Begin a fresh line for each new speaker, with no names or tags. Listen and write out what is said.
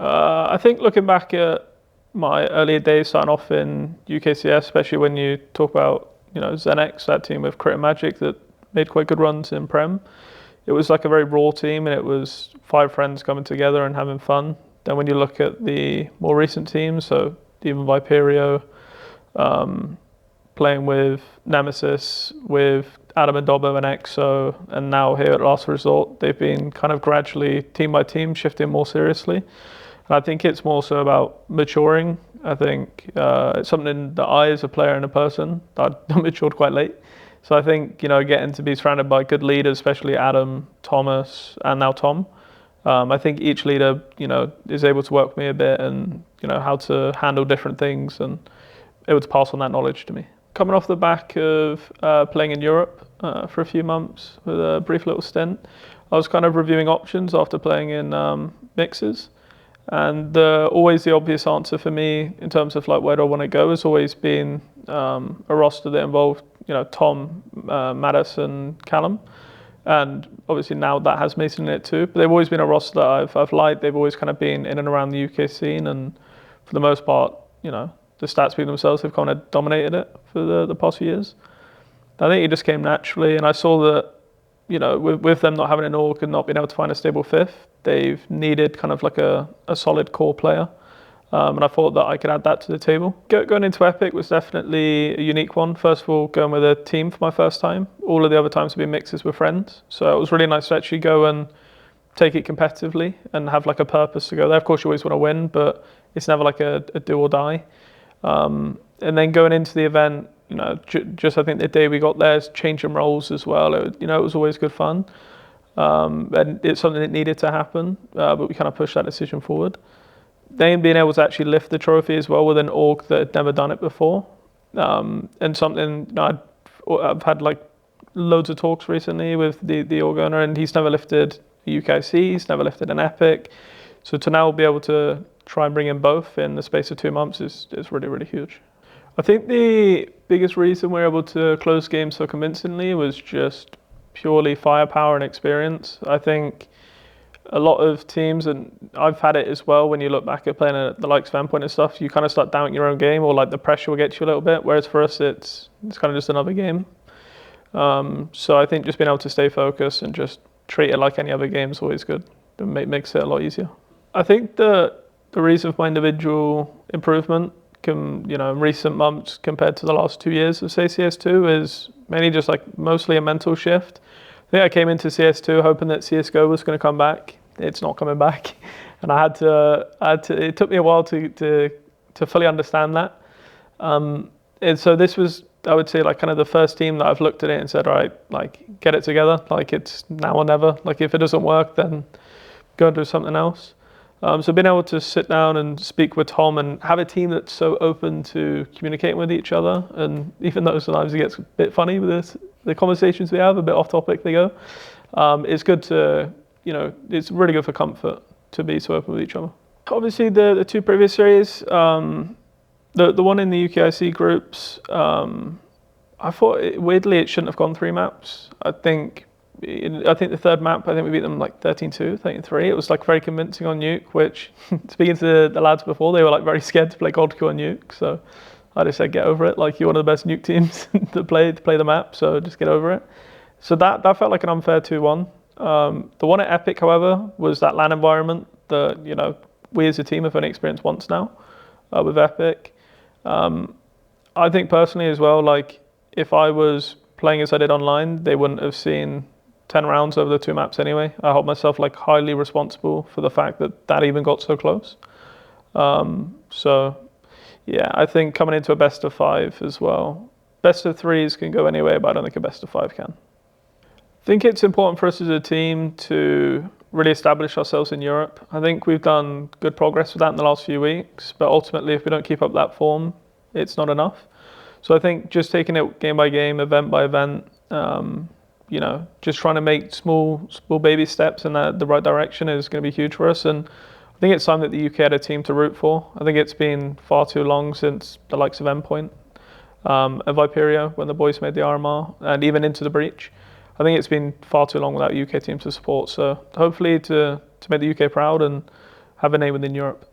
I think looking back at my earlier days starting off in UKCS, especially when you talk about, ZenX, that team with Crit and Magic that made quite good runs in Prem. It was like a very raw team and it was 5 friends coming together and having fun. Then when you look at the more recent teams, so even Viperio, playing with Nemesis, with Adam and Dobbo and EXO, and now here at Last Resort, they've been kind of gradually, team by team, shifting more seriously. And I think it's more so about maturing. I think it's something that I, as a player and a person, I matured quite late. So I think, getting to be surrounded by good leaders, especially Adam, Thomas, and now Tom. I think each leader, is able to work with me a bit and, how to handle different things and able to pass on that knowledge to me. Coming off the back of playing in Europe for a few months with a brief little stint, I was kind of reviewing options after playing in mixes. And always the obvious answer for me in terms of like where do I want to go has always been a roster that involved, Tom, Mattis and Callum. And obviously now that has Mason in it too, but they've always been a roster that I've liked. They've always kind of been in and around the UK scene, and for the most part, the stats speak themselves have kind of dominated it for the past few years. I think it just came naturally, and I saw that, with them not having an org and not being able to find a stable fifth, they've needed kind of like a solid core player. And I thought that I could add that to the table. Going into Epic was definitely a unique one. First of all, going with a team for my first time. All of the other times have been mixes with friends. So it was really nice to actually go and take it competitively and have like a purpose to go there. Of course, you always want to win, but it's never like a do or die. And then going into the event, just I think the day we got there, is changing roles as well. It was always good fun. And it's something that needed to happen, but we kind of pushed that decision forward. Then being able to actually lift the trophy as well with an org that had never done it before. And something I've had like loads of talks recently with the org owner, and he's never lifted a UKC, he's never lifted an Epic. So to now be able to try and bring in both in the space of 2 months is really, really huge. I think the biggest reason we're able to close games so convincingly was just purely firepower and experience. I think a lot of teams, and I've had it as well, when you look back at playing at the likes of Endpoint and stuff, you kind of start doubting your own game, or like the pressure will get you a little bit, whereas for us it's kind of just another game. So I think just being able to stay focused and just treat it like any other game is always good. It makes it a lot easier. I think the reason for my individual improvement in recent months compared to the last 2 years of CS2 is mainly just like mostly a mental shift. I think I came into CS2 hoping that CSGO was going to come back. It's not coming back, and I had to. It took me a while to fully understand that. And so this was, I would say, like kind of the first team that I've looked at it and said, all right, like get it together. Like it's now or never. Like if it doesn't work, then go and do something else. So being able to sit down and speak with Tom and have a team that's so open to communicating with each other, and even though sometimes it gets a bit funny with the conversations we have, a bit off topic they go, it's good to, it's really good for comfort to be so open with each other. Obviously the 2 previous series, the one in the UKIC groups, I thought weirdly it shouldn't have gone 3 maps. I think the third map, I think we beat them like 13-2, 13-3. It was like very convincing on Nuke, which speaking to the lads before, they were like very scared to play Gold Q on Nuke. So I just said, get over it. Like you're one of the best Nuke teams to play the map, so just get over it. So that felt like an unfair 2-1. The one at Epic, however, was that LAN environment that we as a team have only experienced once now with Epic. I think personally as well, like if I was playing as I did online, they wouldn't have seen 10 rounds over the 2 maps anyway. I hold myself like highly responsible for the fact that even got so close. So yeah, I think coming into a best of 5 as well. Best of 3s can go anywhere, but I don't think a best of 5 can. I think it's important for us as a team to really establish ourselves in Europe. I think we've done good progress with that in the last few weeks, but ultimately if we don't keep up that form, it's not enough. So I think just taking it game by game, event by event, just trying to make small baby steps in the right direction is going to be huge for us. And I think it's time that the UK had a team to root for. I think it's been far too long since the likes of Endpoint and Viperio, when the boys made the RMR, and even into the Breach. I think it's been far too long without a UK team to support. So hopefully to make the UK proud and have a name within Europe.